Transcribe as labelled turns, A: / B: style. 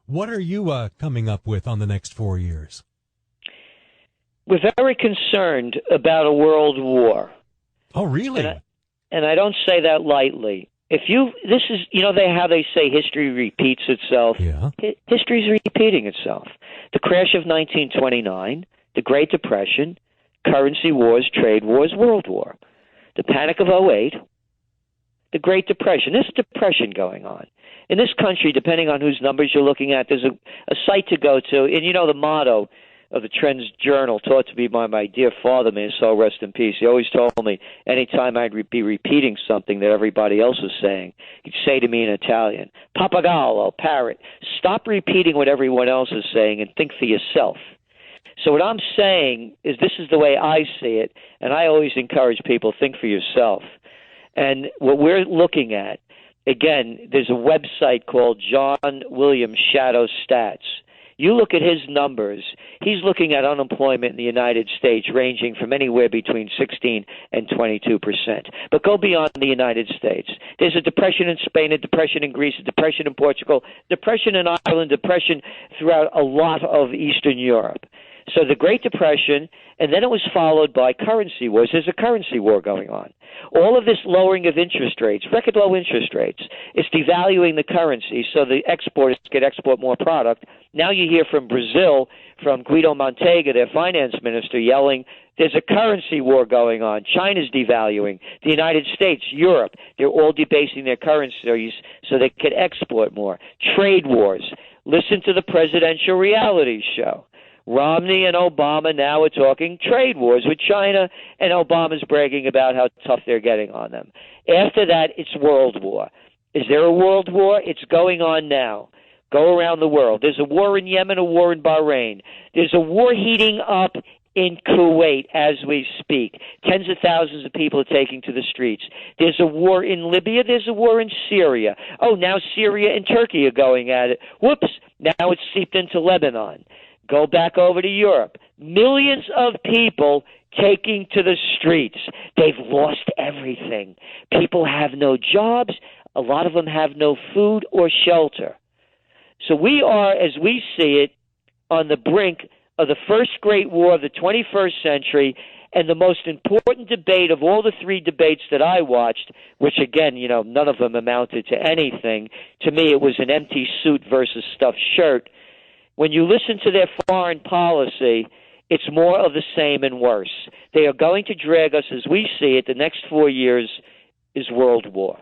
A: What are you coming up with on the next 4 years?
B: We're very concerned about a world war.
A: Oh, really?
B: And I don't say that lightly. This is, how they say history repeats itself.
A: Yeah.
B: History's repeating itself. The crash of 1929, the Great Depression, currency wars, trade wars, World War. The Panic of '08, the Great Depression. There's a depression going on. In this country, depending on whose numbers you're looking at, there's a site to go to. And the motto of the Trends Journal, taught to me by my dear father, may his soul rest in peace. He always told me anytime I'd be repeating something that everybody else was saying, he'd say to me in Italian, "Pappagallo, parrot, stop repeating what everyone else is saying and think for yourself." So what I'm saying is this is the way I see it, and I always encourage people, think for yourself. And what we're looking at, again, there's a website called John Williams Shadow Stats. You look at his numbers, he's looking at unemployment in the United States ranging from anywhere between 16 and 22%. But go beyond the United States. There's a depression in Spain, a depression in Greece, a depression in Portugal, depression in Ireland, depression throughout a lot of Eastern Europe. So the Great Depression, and then it was followed by currency wars. There's a currency war going on. All of this lowering of interest rates, record low interest rates, is devaluing the currency so the exporters can export more product. Now you hear from Brazil, from Guido Mantega, their finance minister, yelling, there's a currency war going on. China's devaluing. The United States, Europe, they're all debasing their currencies so they can export more. Trade wars. Listen to the presidential reality show. Romney and Obama now are talking trade wars with China, and Obama's bragging about how tough they're getting on them. After that, it's world war. Is there a world war? It's going on now. Go around the world. There's a war in Yemen, a war in Bahrain. There's a war heating up in Kuwait as we speak. Tens of thousands of people are taking to the streets. There's a war in Libya. There's a war in Syria. Oh, now Syria and Turkey are going at it. Whoops, now it's seeped into Lebanon. Go back over to Europe. Millions of people taking to the streets. They've lost everything. People have no jobs. A lot of them have no food or shelter. So we are, as we see it, on the brink of the first great war of the 21st century, and the most important debate of all the three debates that I watched, which again, none of them amounted to anything. To me, it was an empty suit versus stuffed shirt. When you listen to their foreign policy, it's more of the same and worse. They are going to drag us, as we see it, the next 4 years is world war.